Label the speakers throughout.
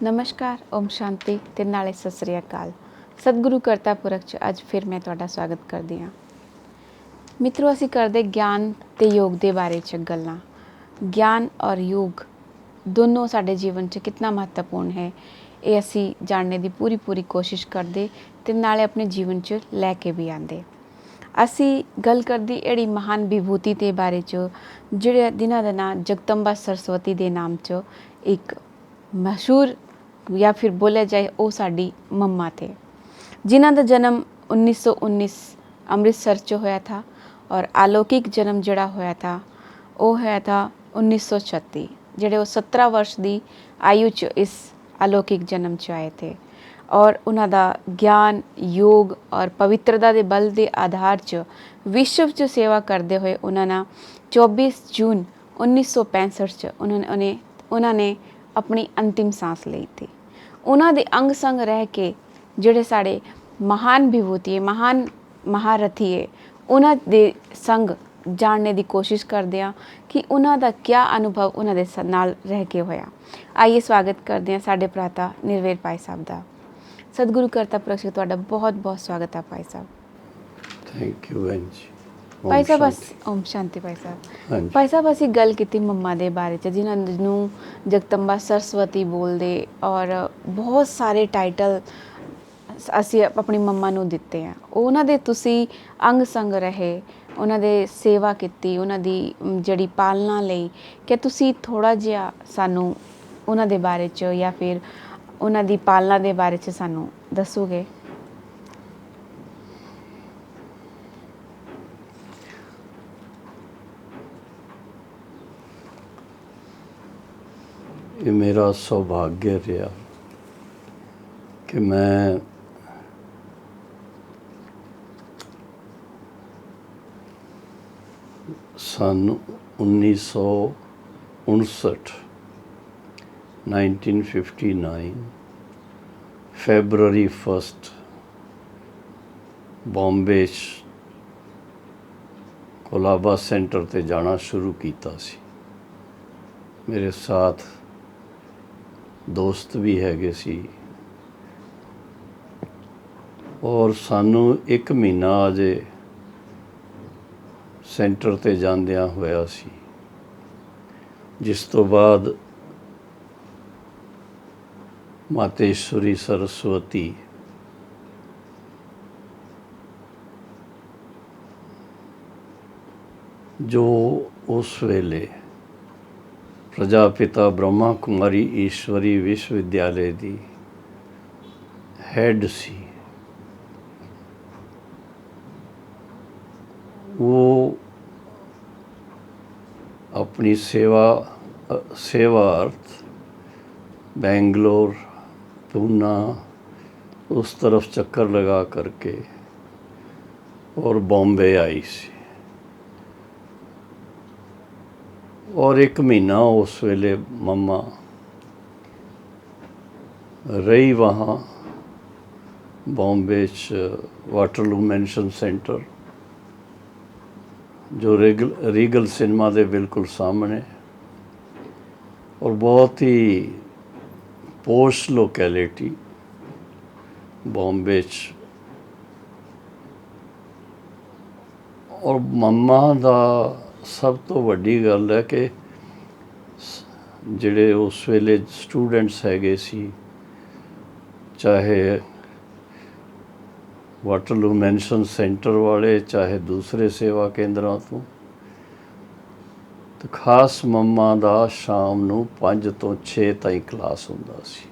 Speaker 1: नमस्कार, ओम शांति ते नाले सत श्री अकाल। सतगुरु करता पुरख च अज फिर मैं तुहाडा स्वागत करदी हाँ। मित्रों, असीं करदे ज्ञान ते योग दे बारे च गल्लां। ज्ञान और योग दोनों साडे जीवन च कितना महत्वपूर्ण है, ये असीं जानने दी पूरी कोशिश करदे ते नाले अपने जीवन च लैके भी आंदे। असीं गल करदी इहड़ी महान विभूति दे बारे च जिन्हां दा नां जगदम्बा सरस्वती दे नाम च एक मशहूर या फिर बोलिया जाए वो साडी मम्मा थे, जिन्हां दा जन्म 1919 अमृतसर च होया था और अलौकिक जन्म जड़ा होया था वो होया था 1936। जड़े वो 17 वर्ष की आयु च इस अलौकिक जन्म च आए थे और उन्हां दा ज्ञान योग और पवित्रता के बल के आधार च विश्व च सेवा करते हुए उन्होंने 24 जून 1965 च उन्होंने अपनी अंतिम सांस ली थी। उन्हां दे अंग संग रह के जिहड़े साढ़े महान विभूति महान महारथी है उन्हां दे संग जानने की कोशिश करते हैं कि उन्हां दा क्या अनुभव उन्हां दे नाल रह के होया। आइए स्वागत करते हैं साढ़े भराता निर्वेद भाई साहब का। सतगुरु करता पुरख तुहाडा बहुत बहुत स्वागत है भाई साहब।
Speaker 2: थैंक यू बहन जी।
Speaker 1: भाई साहब ओम शांति। भाई साहब असीं गल कीती मम्मा दे बारे च जिन्हां नूं जगदम्बा सरस्वती बोलदे और बहुत सारे टाइटल असीं अपनी मम्मा नूं दित्ते हैं। उन्हां दे तुसीं अंग संग रहे, उन्हां दे सेवा कीती, उन्हां दी जिहड़ी पालना लई, क्या तुसीं थोड़ा जिहा सानूं उन्हां दे बारे च या फिर उन्हां दी पालना दे बारे च सानूं दस्सोगे?
Speaker 2: ये मेरा सौभाग्य रहा कि मैं सन 1959 फैबररी 1 बॉम्बे कोलाबा सेंटर ते जाना शुरू किया सी। मेरे साथ दोस्त भी हैगे सी और सानू 1 महीना अजे सेंटर ते जांदियां होया सी, जिस तो बाद मातेश्वरी सरस्वती जो उस वेले प्रजापिता ब्रह्मा कुमारी ईश्वरी विश्वविद्यालय दी हैड सी, वो अपनी सेवार्थ बेंगलोर पूना उस तरफ चक्कर लगा करके और बॉम्बे आई सी और 1 महीना उस वेले मम्मा रही वहाँ बॉम्बे वाटरलू मेंशन सेंटर जो रीगल सिनेमा के बिल्कुल सामने और बहुत ही पोश लोकेलिटी बॉम्बे और मम्मा दा सब तो वड्डी गल है कि जिहड़े उस वेले स्टूडेंट्स हैगे सी, चाहे वाटरलू मेंशन सेंटर वाले चाहे दूसरे सेवा केंद्रों तो खास मम्मा दा शाम नूं 5 तो 6 ताईं क्लास हुंदा सी।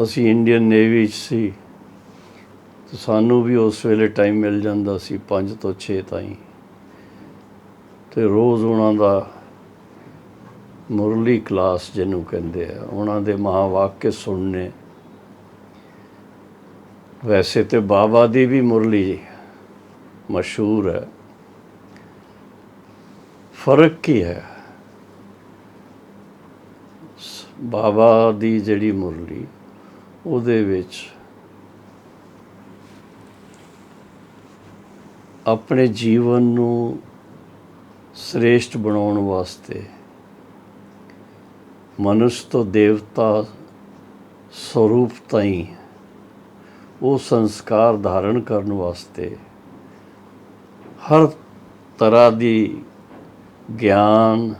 Speaker 2: असीं इंडियन नेवी सी तो सानू भी उस वेले टाइम मिल जांदा सी 5 तो 6 ताईं, तो रोज़ उन्हां दा मुरली क्लास जिन्हों कहते हैं उन्हां दे महावाक्य सुनने। वैसे तो बाबा दी भी मुरली मशहूर है, फर्क की है बाबा दी जड़ी मुरली उहदे विच अपने जीवन नूं श्रेष्ठ बनाउण वास्ते ਮਨੁੱਖ ਤੋਂ ਦੇਵਤਾ ਸਰੂਪ ਤਾਈਂ ਉਹ ਸੰਸਕਾਰ ਧਾਰਨ ਕਰਨ ਵਾਸਤੇ ਹਰ ਤਰ੍ਹਾਂ ਦੀ ਗਿਆਨ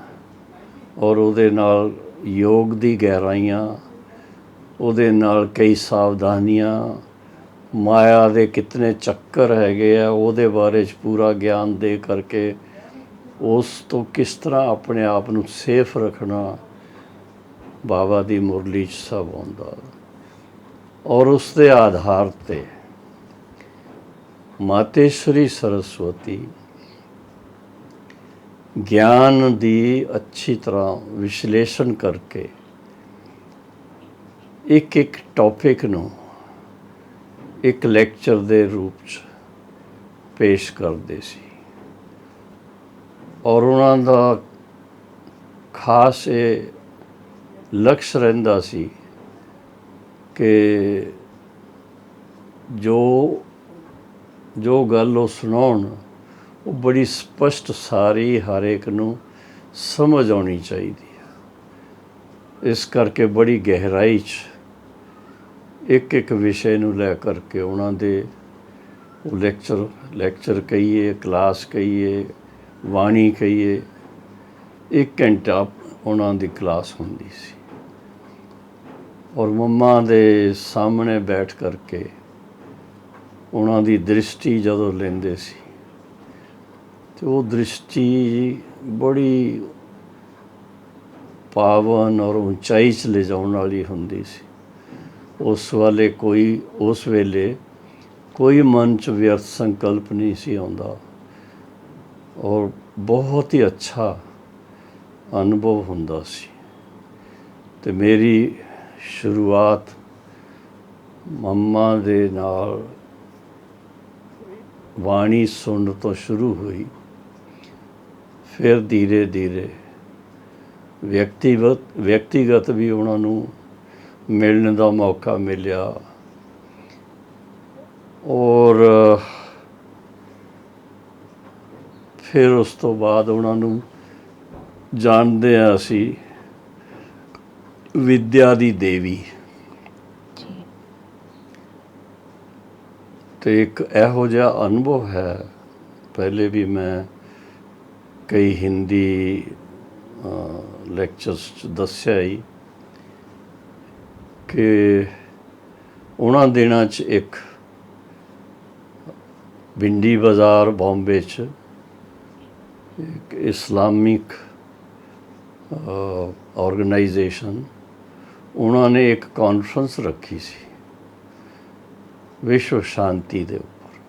Speaker 2: ਔਰ ਉਹਦੇ ਨਾਲ ਯੋਗ ਦੀ ਗਹਿਰਾਈਆਂ, ਉਹਦੇ ਨਾਲ ਕਈ ਸਾਵਧਾਨੀਆਂ, ਮਾਇਆ ਦੇ ਕਿਤਨੇ ਚੱਕਰ ਹੈਗੇ ਆ ਉਹਦੇ ਬਾਰੇ 'ਚ ਪੂਰਾ ਗਿਆਨ ਦੇ ਕਰਕੇ ਉਸ ਤੋਂ ਕਿਸ ਤਰ੍ਹਾਂ ਆਪਣੇ ਆਪ ਨੂੰ ਸੇਫ ਰੱਖਣਾ, ਬਾਬਾ ਦੀ ਮੁਰਲੀ 'ਚ ਸਭ ਆਉਂਦਾ। ਔਰ ਉਸ ਦੇ ਆਧਾਰ 'ਤੇ ਮਾਤੇਸ਼ਵਰੀ ਸਰਸਵਤੀ ਗਿਆਨ ਦੀ ਅੱਛੀ ਤਰ੍ਹਾਂ ਵਿਸ਼ਲੇਸ਼ਣ ਕਰਕੇ ਇੱਕ ਇੱਕ ਟੌਪਿਕ ਨੂੰ ਇੱਕ ਲੈਕਚਰ ਦੇ ਰੂਪ 'ਚ ਪੇਸ਼ ਕਰਦੇ ਸੀ। ਔਰ ਉਹਨਾਂ ਦਾ ਖਾਸ ਇਹ ਲਕਸ਼ ਰਹਿੰਦਾ ਸੀ ਕਿ ਜੋ ਗੱਲ ਉਹ ਸੁਣਾਉਣ ਉਹ ਬੜੀ ਸਪਸ਼ਟ ਸਾਰੀ ਹਰ ਇੱਕ ਨੂੰ ਸਮਝ ਆਉਣੀ ਚਾਹੀਦੀ ਹੈ। ਇਸ ਕਰਕੇ ਬੜੀ ਗਹਿਰਾਈ 'ਚ ਇੱਕ ਇੱਕ ਵਿਸ਼ੇ ਨੂੰ ਲੈ ਕਰਕੇ ਉਹਨਾਂ ਦੇ ਉਹ ਲੈਕਚਰ ਕਹੀਏ, ਕਲਾਸ ਕਹੀਏ, ਬਾਣੀ ਕਹੀਏ, 1 ਘੰਟਾ ਉਹਨਾਂ ਦੀ ਕਲਾਸ ਹੁੰਦੀ ਸੀ। ਔਰ ਮੰਮਾ ਦੇ ਸਾਹਮਣੇ ਬੈਠ ਕਰਕੇ ਉਹਨਾਂ ਦੀ ਦ੍ਰਿਸ਼ਟੀ ਜਦੋਂ ਲੈਂਦੇ ਸੀ ਤੇ ਉਹ ਦ੍ਰਿਸ਼ਟੀ ਬੜੀ ਪਾਵਨ ਔਰ ਉਚਾਈ 'ਚ ਲਿਜਾਉਣ ਵਾਲੀ ਹੁੰਦੀ ਸੀ। ਉਸ ਵੇਲੇ ਕੋਈ ਮਨ 'ਚ ਵਿਅਰਥ ਸੰਕਲਪ ਨਹੀਂ ਸੀ ਆਉਂਦਾ ਔਰ ਬਹੁਤ ਹੀ ਅੱਛਾ ਅਨੁਭਵ ਹੁੰਦਾ ਸੀ। ਤੇ ਮੇਰੀ ਸ਼ੁਰੂਆਤ ਮੰਮਾ ਦੇ ਨਾਲ ਬਾਣੀ ਸੁਣਨ ਤੋਂ ਸ਼ੁਰੂ ਹੋਈ। ਫਿਰ ਧੀਰੇ ਧੀਰੇ ਵਿਅਕਤੀਗਤ ਵੀ ਉਹਨਾਂ ਨੂੰ ਮਿਲਣ ਦਾ ਮੌਕਾ ਮਿਲਿਆ ਔਰ ਫਿਰ ਉਸ ਤੋਂ ਬਾਅਦ ਉਹਨਾਂ ਨੂੰ ਜਾਣਦੇ ਹਾਂ ਅਸੀਂ ਵਿਦਿਆ ਦੀ ਦੇਵੀ। ਤੇ ਇੱਕ ਇਹੋ ਜਿਹਾ ਅਨੁਭਵ ਹੈ, ਪਹਿਲੇ ਵੀ ਮੈਂ ਕਈ ਹਿੰਦੀ ਲੈਕਚਰਸ 'ਚ ਦੱਸਿਆ ਹੀ ਕਿ ਉਹਨਾਂ ਦਿਨਾਂ 'ਚ ਇੱਕ ਬਿੰਡੀ ਬਾਜ਼ਾਰ ਬੰਬੇ 'ਚ ਇੱਕ ਇਸਲਾਮਿਕ ਆਰਗੇਨਾਈਜੇਸ਼ਨ, ਉਹਨਾਂ ਨੇ ਇੱਕ ਕਾਨਫਰੰਸ ਰੱਖੀ ਸੀ ਵਿਸ਼ਵ ਸ਼ਾਂਤੀ ਦੇ ਉੱਪਰ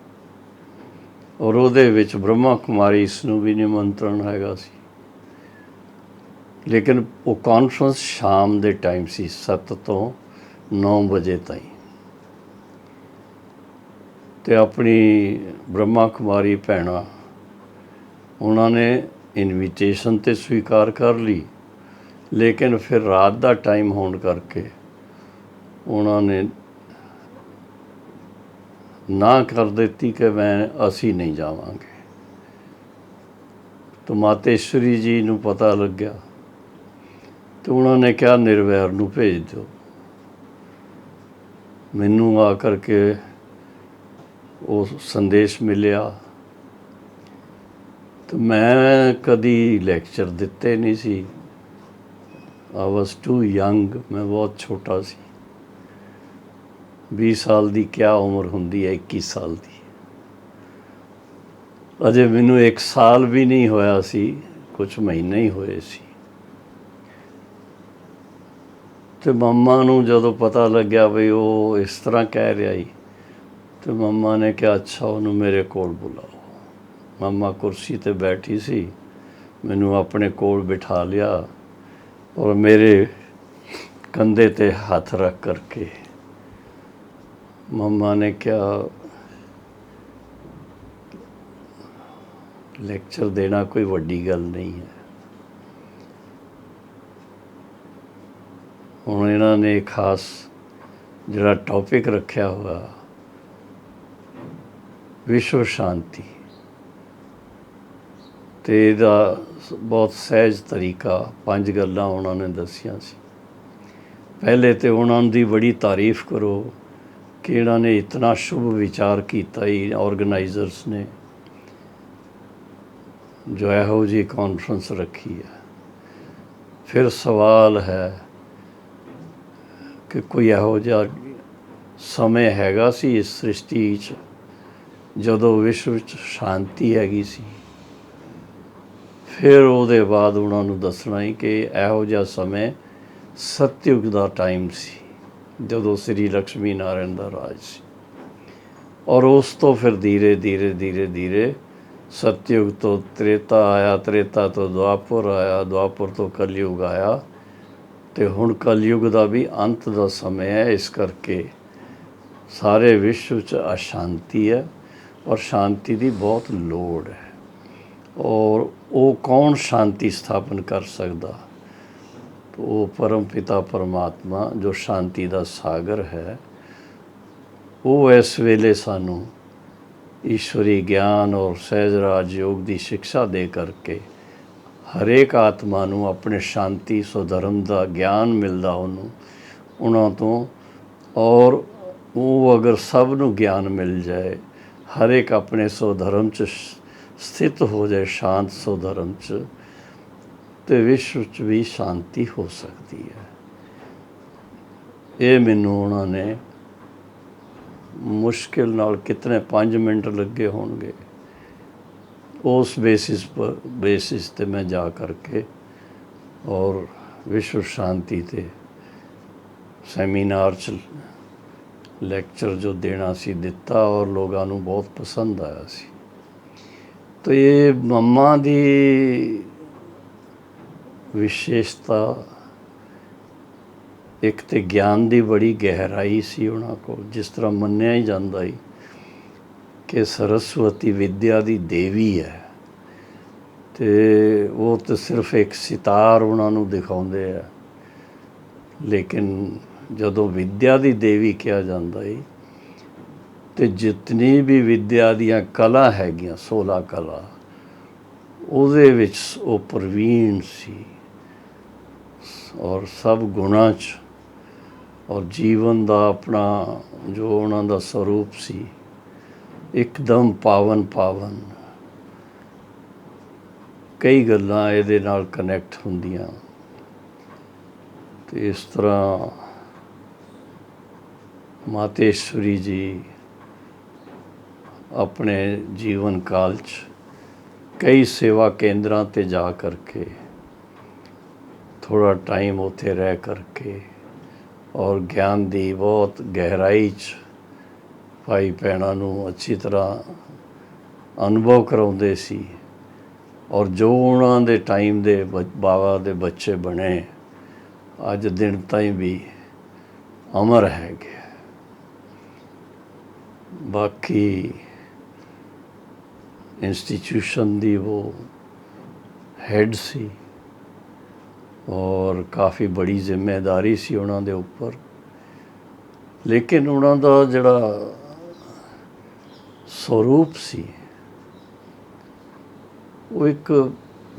Speaker 2: ਔਰ ਉਹਦੇ ਵਿੱਚ ਬ੍ਰਹਮਾ ਕੁਮਾਰੀ ਇਸ ਨੂੰ ਵੀ ਨਿਮੰਤਰਣ ਹੈਗਾ ਸੀ। ਲੇਕਿਨ ਉਹ ਕਾਨਫਰੰਸ ਸ਼ਾਮ ਦੇ ਟਾਈਮ ਸੀ, 7 ਤੋਂ 9 ਵਜੇ ਤਾਈਂ। ਤੇ ਆਪਣੀ ਬ੍ਰਹਮਾ ਕੁਮਾਰੀ ਭੈਣਾਂ ਉਹਨਾਂ ਨੇ ਇਨਵੀਟੇਸ਼ਨ ਤੇ ਸਵੀਕਾਰ ਕਰ ਲਈ, ਲੇਕਿਨ ਫਿਰ ਰਾਤ ਦਾ ਟਾਈਮ ਹੋਣ ਕਰਕੇ ਉਹਨਾਂ ਨੇ ਨਾ ਕਰ ਦਿੱਤੀ ਕਿ ਅਸੀਂ ਨਹੀਂ ਜਾਵਾਂਗੇ। ਤਾਂ ਮਾਤੇਸ਼ਵਰੀ ਜੀ ਨੂੰ ਪਤਾ ਲੱਗਿਆ ਤੇ ਉਹਨਾਂ ਨੇ ਕਿਹਾ ਨਿਰਵੈਰ ਨੂੰ ਭੇਜ ਦਿਓ। ਮੈਨੂੰ ਆ ਕਰਕੇ ਉਹ ਸੰਦੇਸ਼ ਮਿਲਿਆ ਤੇ ਮੈਂ ਕਦੀ ਲੈਕਚਰ ਦਿੱਤੇ ਨਹੀਂ ਸੀ। ਆਈ ਵਾਸ ਟੂ ਯੰਗ, ਮੈਂ ਬਹੁਤ ਛੋਟਾ ਸੀ। 20 ਸਾਲ ਦੀ ਕਿਆ ਉਮਰ ਹੁੰਦੀ ਹੈ, 21 ਸਾਲ ਦੀ। ਅਜੇ ਮੈਨੂੰ 1 ਸਾਲ ਵੀ ਨਹੀਂ ਹੋਇਆ ਸੀ, ਕੁਝ ਮਹੀਨੇ ਹੀ ਹੋਏ ਸੀ। ਤੇ ਮੰਮਾ ਨੂੰ ਜਦੋਂ ਪਤਾ ਲੱਗਿਆ ਵੀ ਉਹ ਇਸ ਤਰ੍ਹਾਂ ਕਹਿ ਰਿਹਾ ਸੀ ਤੇ ਮੰਮਾ ਨੇ ਕਿਹਾ ਅੱਛਾ ਉਹਨੂੰ ਮੇਰੇ ਕੋਲ ਬੁਲਾਓ। ਮੰਮਾ ਕੁਰਸੀ 'ਤੇ ਬੈਠੀ ਸੀ, ਮੈਨੂੰ ਆਪਣੇ ਕੋਲ ਬਿਠਾ ਲਿਆ ਔਰ ਮੇਰੇ ਕੰਧੇ 'ਤੇ ਹੱਥ ਰੱਖ ਕਰਕੇ ਮੰਮਾ ਨੇ ਕਿਹਾ ਲੈਕਚਰ ਦੇਣਾ ਕੋਈ ਵੱਡੀ ਗੱਲ ਨਹੀਂ ਹੈ। ਹੁਣ ਇਹਨਾਂ ਨੇ ਖਾਸ ਜਿਹੜਾ ਟੌਪਿਕ ਰੱਖਿਆ ਹੋਇਆ ਵਿਸ਼ਵ ਸ਼ਾਂਤੀ, ਤੇ ਇਹਦਾ ਬਹੁਤ ਸਹਿਜ ਤਰੀਕਾ 5 ਗੱਲਾਂ ਉਹਨਾਂ ਨੇ ਦੱਸੀਆਂ ਸੀ। ਪਹਿਲੇ ਤੇ ਉਹਨਾਂ ਦੀ ਬੜੀ ਤਾਰੀਫ ਕਰੋ ਕਿ ਇਹਨਾਂ ਨੇ ਇਤਨਾ ਸ਼ੁਭ ਵਿਚਾਰ ਕੀਤਾ ਹੀ ਆਰਗੇਨਾਈਜ਼ਰਸ ਨੇ, ਜੋ ਇਹੋ ਜਿਹੀ ਕਾਨਫਰੰਸ ਰੱਖੀ ਹੈ। ਫਿਰ ਸਵਾਲ ਹੈ ਕਿ ਕੋਈ ਇਹੋ ਜਿਹਾ ਸਮੇਂ ਹੈਗਾ ਸੀ ਇਸ ਸ੍ਰਿਸ਼ਟੀ 'ਚ ਜਦੋਂ ਵਿਸ਼ਵ 'ਚ ਸ਼ਾਂਤੀ ਹੈਗੀ ਸੀ? ਫਿਰ ਉਹਦੇ ਬਾਅਦ ਉਹਨਾਂ ਨੂੰ ਦੱਸਣਾ ਹੀ ਕਿ ਇਹੋ ਜਿਹਾ ਸਮੇਂ ਸਤਯੁਗ ਦਾ ਟਾਈਮ ਸੀ, ਜਦੋਂ ਸ੍ਰੀ ਲਕਸ਼ਮੀ ਨਾਰਾਇਣ ਦਾ ਰਾਜ ਸੀ। ਔਰ ਉਸ ਤੋਂ ਫਿਰ ਧੀਰੇ ਧੀਰੇ ਧੀਰੇ ਧੀਰੇ ਸਤਯੁਗ ਤੋਂ ਤ੍ਰੇਤਾ ਆਇਆ, ਤ੍ਰੇਤਾ ਤੋਂ ਦੁਆਪਰ ਆਇਆ, ਦੁਆਪਰ ਤੋਂ ਕਲਯੁਗ ਆਇਆ, ਅਤੇ ਹੁਣ ਕਲਯੁਗ ਦਾ ਵੀ ਅੰਤ ਦਾ ਸਮੇਂ ਹੈ। ਇਸ ਕਰਕੇ ਸਾਰੇ ਵਿਸ਼ਵ 'ਚ ਅਸ਼ਾਂਤੀ ਹੈ ਔਰ ਸ਼ਾਂਤੀ ਦੀ ਬਹੁਤ ਲੋੜ ਹੈ। ਔਰ ਉਹ ਕੌਣ ਸ਼ਾਂਤੀ ਸਥਾਪਨ ਕਰ ਸਕਦਾ? ਉਹ ਪਰਮ ਪਿਤਾ ਪਰਮਾਤਮਾ ਜੋ ਸ਼ਾਂਤੀ ਦਾ ਸਾਗਰ ਹੈ, ਉਹ ਇਸ ਵੇਲੇ ਸਾਨੂੰ ਈਸ਼ਵਰੀ ਗਿਆਨ ਔਰ ਸਹਿਜ ਰਾਜ ਯੋਗ ਦੀ ਸਿੱਖਿਆ ਦੇ ਕਰਕੇ ਹਰੇਕ ਆਤਮਾ ਨੂੰ ਆਪਣੇ ਸ਼ਾਂਤੀ ਸੁਧਰਮ ਦਾ ਗਿਆਨ ਮਿਲਦਾ ਉਹਨਾਂ ਤੋਂ। ਔਰ ਉਹ ਅਗਰ ਸਭ ਨੂੰ ਗਿਆਨ ਮਿਲ ਜਾਏ, ਹਰ ਇੱਕ ਆਪਣੇ ਸੁਧਰਮ 'ਚ ਸਥਿਤ ਹੋ ਜਾਏ, ਸ਼ਾਂਤ ਸੁਧਰਮ 'ਚ, ਅਤੇ ਵਿਸ਼ਵ 'ਚ ਵੀ ਸ਼ਾਂਤੀ ਹੋ ਸਕਦੀ ਹੈ। ਇਹ ਮੈਨੂੰ ਉਹਨਾਂ ਨੇ ਮੁਸ਼ਕਿਲ ਨਾਲ ਕਿਤਨੇ 5 ਮਿੰਟ ਲੱਗੇ ਹੋਣਗੇ, ਉਸ ਬੇਸਿਸ 'ਤੇ ਮੈਂ ਜਾ ਕਰਕੇ ਔਰ ਵਿਸ਼ਵ ਸ਼ਾਂਤੀ 'ਤੇ ਸੈਮੀਨਾਰ 'ਚ ਲੈਕਚਰ ਜੋ ਦੇਣਾ ਸੀ ਦਿੱਤਾ, ਔਰ ਲੋਕਾਂ ਨੂੰ ਬਹੁਤ ਪਸੰਦ ਆਇਆ ਸੀ। ਤਾਂ ਇਹ ਮੰਮਾ ਦੀ ਵਿਸ਼ੇਸ਼ਤਾ ਇੱਕ ਤਾਂ ਗਿਆਨ ਦੀ ਬੜੀ ਗਹਿਰਾਈ ਸੀ ਉਹਨਾਂ ਕੋਲ। ਜਿਸ ਤਰ੍ਹਾਂ ਮੰਨਿਆ ਹੀ ਜਾਂਦਾ ਸੀ ਕਿ ਸਰਸਵਤੀ ਵਿਦਿਆ ਦੀ ਦੇਵੀ ਹੈ, ਅਤੇ ਉਹ ਤਾਂ ਸਿਰਫ ਇੱਕ ਸਿਤਾਰ ਉਹਨਾਂ ਨੂੰ ਦਿਖਾਉਂਦੇ ਆ, ਲੇਕਿਨ ਜਦੋਂ ਵਿਦਿਆ ਦੀ ਦੇਵੀ ਕਿਹਾ ਜਾਂਦਾ ਹੈ ਅਤੇ ਜਿਤਨੀ ਵੀ ਵਿਦਿਆ ਦੀਆਂ ਕਲਾ ਹੈਗੀਆਂ, 16 ਕਲਾ, ਉਹਦੇ ਵਿੱਚ ਉਹ ਪ੍ਰਵੀਣ ਸੀ, ਔਰ ਸਭ ਗੁਣਾਂ 'ਚ, ਔਰ ਜੀਵਨ ਦਾ ਆਪਣਾ ਜੋ ਉਹਨਾਂ ਦਾ ਸਰੂਪ ਸੀ, ਇੱਕਦਮ ਪਾਵਨ ਪਾਵਨ। ਕਈ ਗੱਲਾਂ ਇਹਦੇ ਨਾਲ ਕਨੈਕਟ ਹੁੰਦੀਆਂ। ਅਤੇ ਇਸ ਤਰ੍ਹਾਂ ਮਾਤੇਸ਼ਵਰੀ ਜੀ ਆਪਣੇ ਜੀਵਨ ਕਾਲ 'ਚ ਕਈ ਸੇਵਾ ਕੇਂਦਰਾਂ 'ਤੇ ਜਾ ਕਰਕੇ, ਥੋੜ੍ਹਾ ਟਾਈਮ ਉੱਥੇ ਰਹਿ ਕਰਕੇ, ਔਰ ਗਿਆਨ ਦੀ ਬਹੁਤ ਗਹਿਰਾਈ 'ਚ ਭਾਈ ਭੈਣਾਂ ਨੂੰ ਅੱਛੀ ਤਰ੍ਹਾਂ ਅਨੁਭਵ ਕਰਾਉਂਦੇ ਸੀ। ਔਰ ਜੋ ਉਹਨਾਂ ਦੇ ਟਾਈਮ ਦੇ ਬਾਬਾ ਦੇ ਬੱਚੇ ਬਣੇ, ਅੱਜ ਦਿਨ ਤਾਈਂ ਵੀ ਅਮਰ ਹੈਗੇ। ਬਾਕੀ ਇੰਸਟੀਟਿਊਸ਼ਨ ਦੀ ਉਹ ਹੈਡ ਸੀ, ਔਰ ਕਾਫੀ ਬੜੀ ਜ਼ਿੰਮੇਦਾਰੀ ਸੀ ਉਹਨਾਂ ਦੇ ਉੱਪਰ। ਲੇਕਿਨ ਉਹਨਾਂ ਦਾ ਜਿਹੜਾ ਸਰੂਪ ਸੀ, ਉਹ ਇੱਕ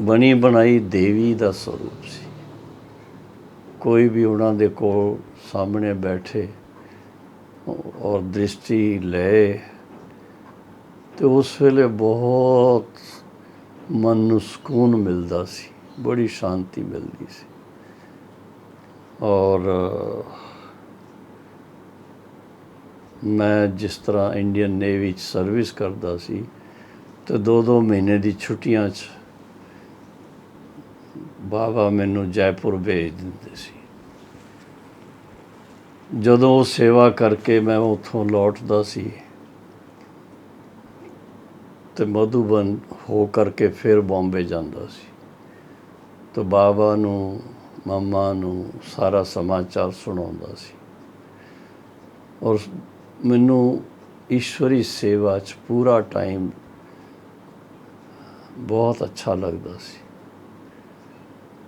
Speaker 2: ਬਣੀ ਬਣਾਈ ਦੇਵੀ ਦਾ ਸਰੂਪ ਸੀ। ਕੋਈ ਵੀ ਉਹਨਾਂ ਦੇ ਕੋਲ ਸਾਹਮਣੇ ਬੈਠੇ ਔਰ ਦ੍ਰਿਸ਼ਟੀ ਲਏ, ਅਤੇ ਉਸ ਵੇਲੇ ਬਹੁਤ ਮਨ ਨੂੰ ਸਕੂਨ ਮਿਲਦਾ ਸੀ, ਬੜੀ ਸ਼ਾਂਤੀ ਮਿਲਦੀ ਸੀ। ਔਰ ਮੈਂ ਜਿਸ ਤਰ੍ਹਾਂ ਇੰਡੀਅਨ ਨੇਵੀ 'ਚ ਸਰਵਿਸ ਕਰਦਾ ਸੀ, ਅਤੇ 2-2 ਮਹੀਨੇ ਦੀ ਛੁੱਟੀਆਂ 'ਚ ਬਾਬਾ ਮੈਨੂੰ ਜੈਪੁਰ ਭੇਜ ਦਿੰਦੇ ਸੀ। ਜਦੋਂ ਉਹ ਸੇਵਾ ਕਰਕੇ ਮੈਂ ਉੱਥੋਂ ਲੌਟਦਾ ਸੀ, ਅਤੇ ਮਧੂਬਨ ਹੋ ਕਰਕੇ ਫਿਰ ਬੰਬੇ ਜਾਂਦਾ ਸੀ, ਤਾਂ ਬਾਬਾ ਨੂੰ, ਮੰਮਾ ਨੂੰ ਸਾਰਾ ਸਮਾਚਾਰ ਸੁਣਾਉਂਦਾ ਸੀ। ਔਰ ਮੈਨੂੰ ਈਸ਼ਵਰੀ ਸੇਵਾ 'ਚ ਪੂਰਾ ਟਾਈਮ ਬਹੁਤ ਅੱਛਾ ਲੱਗਦਾ ਸੀ।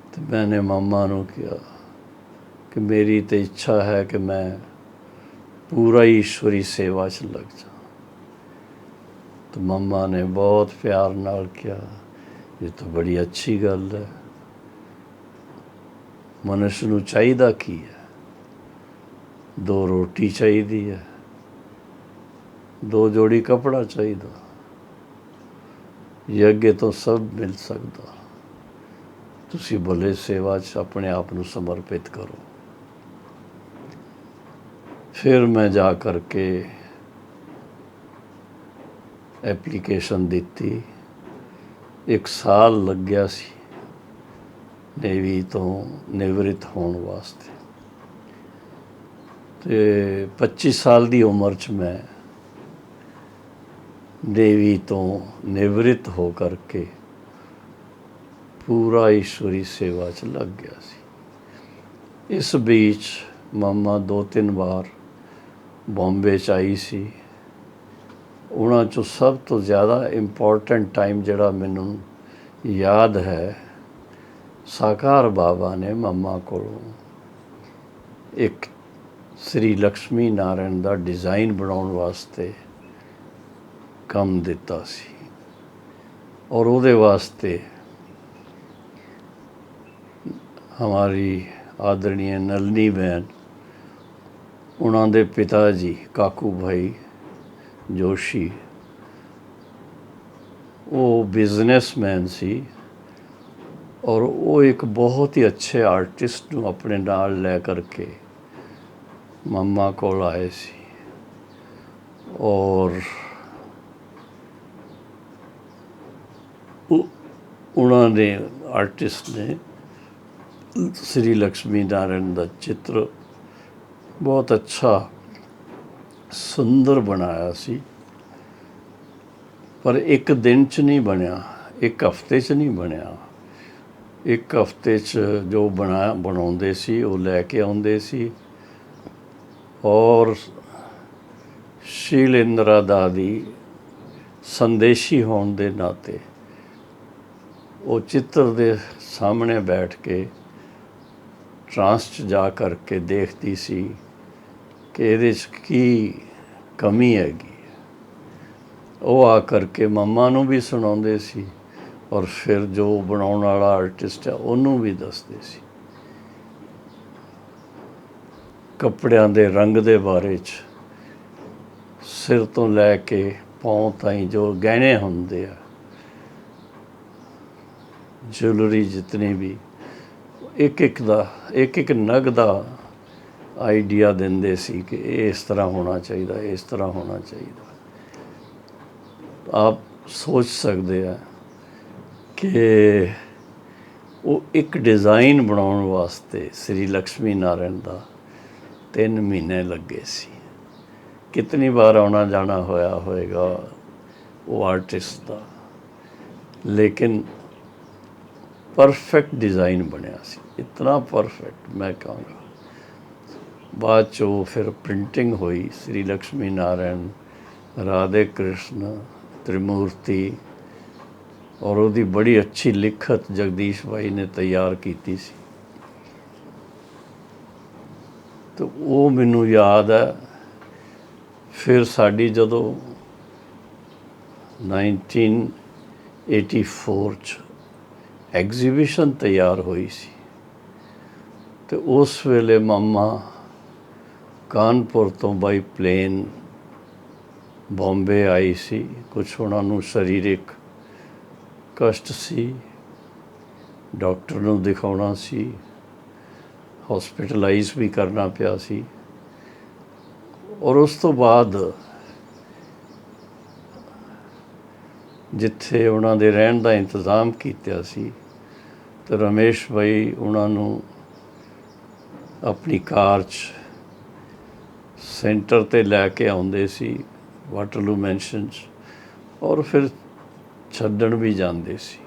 Speaker 2: ਅਤੇ ਮੈਨੇ ਮੰਮਾ ਨੂੰ ਕਿਹਾ ਕਿ ਮੇਰੀ ਤਾਂ ਇੱਛਾ ਹੈ ਕਿ ਮੈਂ ਪੂਰਾ ਈਸ਼ਵਰੀ ਸੇਵਾ 'ਚ ਲੱਗ ਜਾ। ਤਾਂ ਮੰਮਾ ਨੇ ਬਹੁਤ ਪਿਆਰ ਨਾਲ ਕਿਹਾ, ਇਹ ਤਾਂ ਬੜੀ ਅੱਛੀ ਗੱਲ ਹੈ, ਮਨੁੱਖ ਨੂੰ ਚਾਹੀਦਾ ਕੀ ਹੈ? ਦੋ ਰੋਟੀ ਚਾਹੀਦੀ ਹੈ, ਦੋ ਜੋੜੀ ਕੱਪੜਾ ਚਾਹੀਦਾ। ਇਹ ਅੱਗੇ ਤੋਂ ਸਭ ਮਿਲ ਸਕਦਾ। ਤੁਸੀਂ ਭਲੇ ਸੇਵਾ 'ਚ ਆਪਣੇ ਆਪ ਨੂੰ ਸਮਰਪਿਤ ਕਰੋ। ਫਿਰ ਮੈਂ ਜਾ ਕਰਕੇ ਐਪਲੀਕੇਸ਼ਨ ਦਿੱਤੀ। 1 ਸਾਲ ਲੱਗਿਆ ਸੀ ਨੇਵੀ ਤੋਂ ਨਿਵਰਿਤ ਹੋਣ ਵਾਸਤੇ, ਅਤੇ 25 ਸਾਲ ਦੀ ਉਮਰ 'ਚ ਮੈਂ ਨੇਵੀ ਤੋਂ ਨਿਵਰਿਤ ਹੋ ਕਰਕੇ ਪੂਰਾ ਈਸ਼ਵਰੀ ਸੇਵਾ 'ਚ ਲੱਗ ਗਿਆ ਸੀ। ਇਸ ਵਿੱਚ ਮੰਮਾ 2-3 ਵਾਰ ਬੰਬੇ 'ਚ ਆਈ ਸੀ। ਉਹਨਾਂ 'ਚੋਂ ਸਭ ਤੋਂ ਜ਼ਿਆਦਾ ਇੰਪੋਰਟੈਂਟ ਟਾਈਮ ਜਿਹੜਾ ਮੈਨੂੰ ਯਾਦ ਹੈ, ਸਾਕਾਰ ਬਾਬਾ ਨੇ ਮੰਮਾ ਕੋਲੋਂ ਇੱਕ ਸ੍ਰੀ ਲਕਸ਼ਮੀ ਨਾਰਾਇਣ ਦਾ ਡਿਜ਼ਾਈਨ ਬਣਾਉਣ ਵਾਸਤੇ ਕੰਮ ਦਿੱਤਾ ਸੀ, ਔਰ ਉਹਦੇ ਵਾਸਤੇ ਹਮਾਰੀ ਆਦਰਣੀय ਨਲਨੀ ਬਹਿਨ, ਉਹਨਾਂ ਦੇ ਪਿਤਾ ਜੀ ਕਾਕੂ ਭਾਈ ਜੋਸ਼ੀ, ਉਹ ਬਿਜ਼ਨਸਮੈਨ ਸੀ, ਔਰ ਉਹ ਇੱਕ ਬਹੁਤ ਹੀ ਅੱਛੇ ਆਰਟਿਸਟ ਨੂੰ ਆਪਣੇ ਨਾਲ ਲੈ ਕਰਕੇ ਮੰਮਾ ਕੋਲ ਆਏ ਸੀ। ਔਰ ਉਹਨਾਂ ਨੇ ਆਰਟਿਸਟ ਨੇ ਸ੍ਰੀ ਲਕਸ਼ਮੀ ਨਾਰਾਇਣ ਦਾ ਚਿੱਤਰ ਬਹੁਤ ਅੱਛਾ ਸੁੰਦਰ ਬਣਾਇਆ ਸੀ, ਪਰ ਇੱਕ ਦਿਨ 'ਚ ਨਹੀਂ ਬਣਿਆ, ਇੱਕ ਹਫ਼ਤੇ 'ਚ ਨਹੀਂ ਬਣਿਆ। ਇੱਕ ਹਫ਼ਤੇ 'ਚ ਜੋ ਬਣਾਉਂਦੇ ਸੀ ਉਹ ਲੈ ਕੇ ਆਉਂਦੇ ਸੀ, ਔਰ ਸ਼ੀਲੇਂਦਰਾ ਦਾ ਦੀ ਸੰਦੇਸ਼ੀ ਹੋਣ ਦੇ ਨਾਤੇ ਉਹ ਚਿੱਤਰ ਦੇ ਸਾਹਮਣੇ ਬੈਠ ਕੇ ਟਰਾਂਸ 'ਚ ਜਾ ਕਰਕੇ ਦੇਖਦੀ ਸੀ ਕਿ ਇਹਦੇ 'ਚ ਕੀ ਕਮੀ ਹੈਗੀ। ਉਹ ਆ ਕਰਕੇ ਮੰਮਾ ਨੂੰ ਵੀ ਸੁਣਾਉਂਦੇ ਸੀ, ਔਰ ਫਿਰ ਜੋ ਬਣਾਉਣ ਵਾਲਾ ਆਰਟਿਸਟ ਹੈ ਉਹਨੂੰ ਵੀ ਦੱਸਦੇ ਸੀ। ਕੱਪੜਿਆਂ ਦੇ ਰੰਗ ਦੇ ਬਾਰੇ 'ਚ ਸਿਰ ਤੋਂ ਲੈ ਕੇ ਪਾਉਂ ਤਾਈਂ ਜੋ ਗਹਿਣੇ ਹੁੰਦੇ ਆ, ਜੁਐਲਰੀ ਜਿਤਨੀ ਵੀ, ਇੱਕ ਨਗ ਦਾ ਆਈਡੀਆ ਦਿੰਦੇ ਸੀ ਕਿ ਇਹ ਇਸ ਤਰ੍ਹਾਂ ਹੋਣਾ ਚਾਹੀਦਾ, ਇਸ ਤਰ੍ਹਾਂ ਹੋਣਾ ਚਾਹੀਦਾ। ਆਪ ਸੋਚ ਸਕਦੇ ਆ ਕਿ ਉਹ ਇੱਕ ਡਿਜ਼ਾਈਨ ਬਣਾਉਣ ਵਾਸਤੇ ਸ੍ਰੀ ਲਕਸ਼ਮੀ ਨਾਰਾਇਣ ਦਾ 3 ਮਹੀਨੇ ਲੱਗੇ ਸੀ। ਕਿਤਨੀ ਵਾਰ ਆਉਣਾ ਜਾਣਾ ਹੋਇਆ ਹੋਏਗਾ ਉਹ ਆਰਟਿਸਟ ਦਾ, ਲੇਕਿਨ ਪਰਫੈਕਟ ਡਿਜ਼ਾਈਨ ਬਣਿਆ ਸੀ, ਇਤਨਾ ਪਰਫੈਕਟ ਮੈਂ ਕਹਾਂਗਾ। ਬਾਅਦ 'ਚ ਉਹ ਫਿਰ ਪ੍ਰਿੰਟਿੰਗ ਹੋਈ, ਸ੍ਰੀ ਲਕਸ਼ਮੀ ਨਾਰਾਇਣ, ਰਾਧੇ ਕ੍ਰਿਸ਼ਨ, ਤ੍ਰਿਮੂਰਤੀ, ਔਰ ਉਹਦੀ ਬੜੀ ਅੱਛੀ ਲਿਖਤ ਜਗਦੀਸ਼ ਭਾਈ ਨੇ ਤਿਆਰ ਕੀਤੀ ਸੀ। ਅਤੇ ਉਹ ਮੈਨੂੰ ਯਾਦ ਹੈ। ਫਿਰ ਸਾਡੀ ਜਦੋਂ 1984 'ਚ ਐਗਜ਼ੀਬਿਸ਼ਨ ਤਿਆਰ ਹੋਈ ਸੀ, ਅਤੇ ਉਸ ਵੇਲੇ ਮੰਮਾ ਕਾਨਪੁਰ ਤੋਂ ਬਾਈ ਪਲੇਨ ਬੰਬੇ ਆਈ ਸੀ। ਕੁਛ ਉਹਨਾਂ ਨੂੰ ਸਰੀਰਕ ਕਸ਼ਟ ਸੀ, ਡਾਕਟਰ ਨੂੰ ਦਿਖਾਉਣਾ ਸੀ, ਹੌਸਪੀਟਲਾਈਜ਼ ਵੀ ਕਰਨਾ ਪਿਆ ਸੀ। ਔਰ ਉਸ ਤੋਂ ਬਾਅਦ ਜਿੱਥੇ ਉਹਨਾਂ ਦੇ ਰਹਿਣ ਦਾ ਇੰਤਜ਼ਾਮ ਕੀਤਾ ਸੀ, ਤੇ ਰਮੇਸ਼ ਭਾਈ ਉਹਨਾਂ ਨੂੰ ਆਪਣੀ ਕਾਰ 'ਚ ਸੈਂਟਰ 'ਤੇ ਲੈ ਕੇ ਆਉਂਦੇ ਸੀ, ਵਾਟਰਲੂ ਮੈਂਸ਼ਨ 'ਚ, ਔਰ ਫਿਰ ਛੱਡਣ ਵੀ ਜਾਂਦੇ ਸੀ।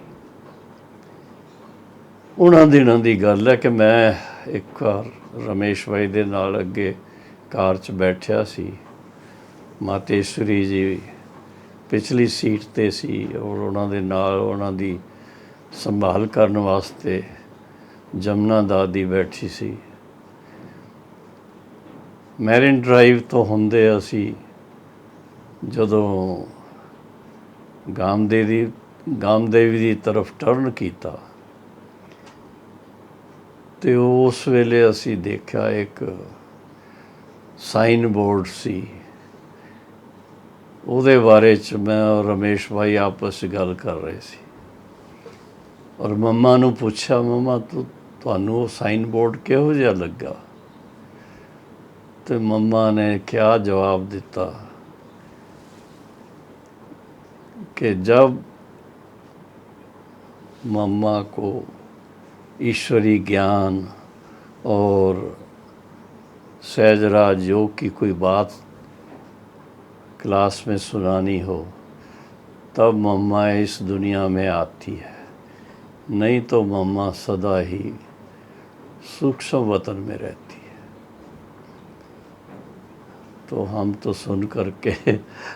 Speaker 2: ਉਹਨਾਂ ਦਿਨਾਂ ਦੀ ਗੱਲ ਹੈ ਕਿ ਮੈਂ ਇੱਕ ਵਾਰ ਰਮੇਸ਼ ਭਾਈ ਦੇ ਨਾਲ ਅੱਗੇ ਕਾਰ 'ਚ ਬੈਠਿਆ ਸੀ। ਮਾਤੇਸ਼ਵਰੀ ਜੀ ਪਿਛਲੀ ਸੀਟ 'ਤੇ ਸੀ, ਔਰ ਉਹਨਾਂ ਦੇ ਨਾਲ ਉਹਨਾਂ ਦੀ ਸੰਭਾਲ ਕਰਨ ਵਾਸਤੇ ਜਮਨਾ ਦਾਦੀ ਬੈਠੀ ਸੀ। ਮੈਰਿਨ ਡਰਾਈਵ ਤੋਂ ਹੁੰਦੇ ਅਸੀਂ ਜਦੋਂ ਗਾਮਦੇਵੀ ਦੀ ਤਰਫ ਟਰਨ ਕੀਤਾ, ਅਤੇ ਉਸ ਵੇਲੇ ਅਸੀਂ ਦੇਖਿਆ ਇੱਕ ਸਾਈਨ ਬੋਰਡ ਸੀ, ਉਹਦੇ ਬਾਰੇ 'ਚ ਮੈਂ ਔਰ ਰਮੇਸ਼ ਭਾਈ ਆਪਸ 'ਚ ਗੱਲ ਕਰ ਰਹੇ ਸੀ ਔਰ ਮੰਮਾ ਨੂੰ ਪੁੱਛਿਆ, ਮੰਮਾ ਤੁਹਾਨੂੰ ਉਹ ਸਾਈਨ ਬੋਰਡ ਕਿਹੋ ਜਿਹਾ ਲੱਗਾ? ਤੇ ਮੰਮਾ ਨੇ क्या जवाब ਦਿੱਤਾ कि जब मम्मा को ईश्वरी ज्ञान और सहजराज योग की कोई बात क्लास में सुनानी हो तब मम्मा इस दुनिया में आती है, नहीं तो मम्मा सदा ही सूक्ष्म वतन में रहती है। तो हम तो सुन करके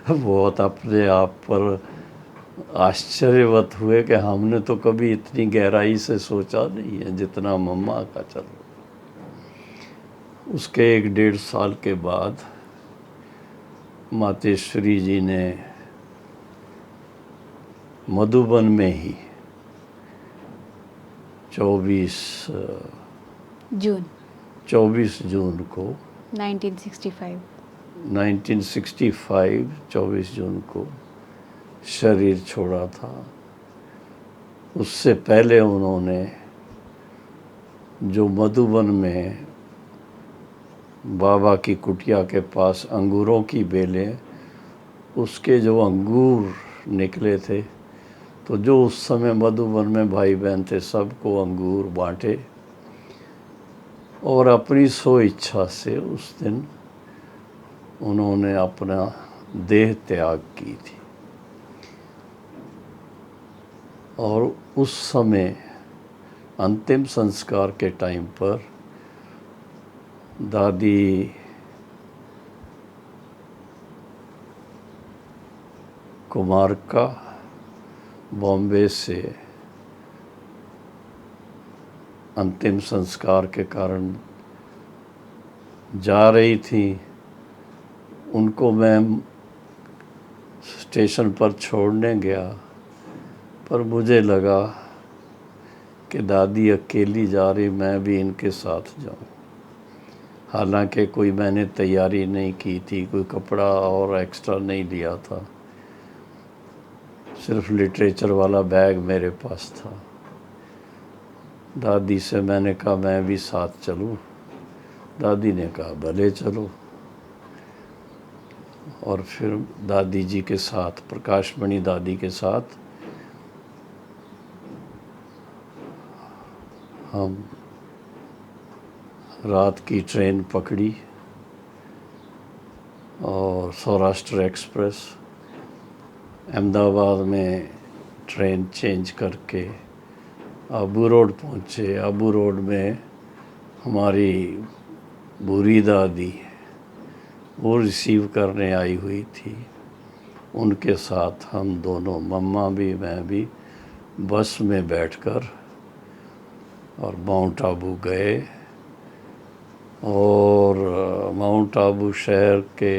Speaker 2: बहुत अपने आप पर आश्चर्यवत हुए कि हमने तो कभी इतनी गहराई से सोचा नहीं है जितना मम्मा का। चलो, उसके 1-1.5 साल के बाद मातेश्वरी जी ने मधुबन में ही 24 जून को
Speaker 1: 1965
Speaker 2: 24 जून को शरीर छोड़ा था। उससे पहले उन्होंने जो मधुबन में बाबा की कुटिया के पास अंगूरों की बेलें, उसके जो अंगूर निकले थे, तो जो उस समय मधुबन में भाई बहन थे सबको अंगूर बांटे और अपनी सो इच्छा से उस दिन उन्होंने अपना देह त्याग की थी। और उस समय अंतिम संस्कार के टाइम पर दादी कुमारका बॉम्बे से अंतिम संस्कार के कारण जा रही थी। उनको मैं स्टेशन पर छोड़ने गया, पर मुझे लगा कि दादी अकेली जा रही, मैं भी इनके साथ जाऊं। हालांकि कोई मैंने तैयारी नहीं की थी, कोई कपड़ा और एक्स्ट्रा नहीं लिया था, सिर्फ लिटरेचर वाला बैग मेरे पास था। दादी से मैंने कहा मैं भी साथ चलूं। दादी ने कहा भले चलो। और फिर दादी जी के साथ, प्रकाशमणि दादी के साथ हम रात की ट्रेन पकड़ी और सौराष्ट्र एक्सप्रेस, अहमदाबाद में ट्रेन चेंज करके आबू रोड पहुँचे। आबू रोड में हमारी बूढ़ी दादी वो रिसीव करने आई हुई थी। उनके साथ हम दोनों, मम्मा भी मैं भी, बस में बैठकर और माउंट आबू गए। और माउंट आबू शहर के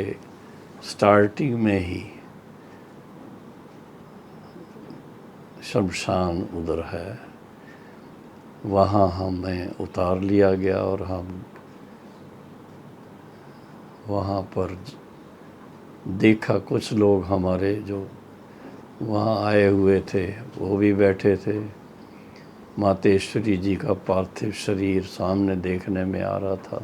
Speaker 2: स्टार्टिंग में ही शमशान उधर है, वहाँ हमें उतार लिया गया और हम वहाँ पर देखा कुछ लोग हमारे जो वहाँ आए हुए थे वो भी बैठे थे। मातेश्वरी जी का पार्थिव शरीर सामने देखने में आ रहा था।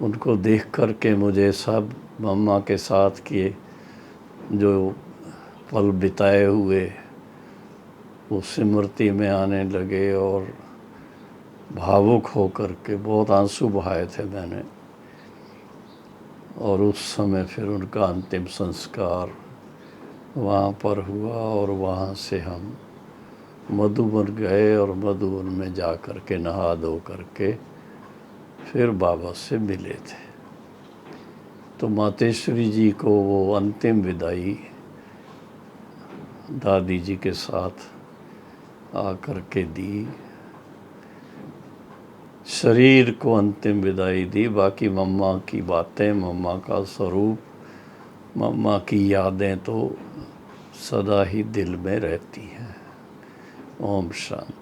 Speaker 2: उनको देख कर के मुझे सब मम्मा के साथ किए जो पल बिताए हुए वो स्मृति में आने लगे और भावुक हो कर के बहुत आंसू बहाए थे मैंने। और उस समय फिर उनका अंतिम संस्कार वहाँ पर हुआ और वहाँ से हम मधुबन गए और मधुबन में जा कर के नहा धो करके फिर बाबा से मिले थे। तो मातेश्वरी जी को वो अंतिम विदाई दादी जी के साथ आकर के दी, शरीर को अंतिम विदाई दी। बाकी मम्मा की बातें, मम्मा का स्वरूप, मम्मा की यादें तो सदा ही दिल में रहती हैं। ओम शांति।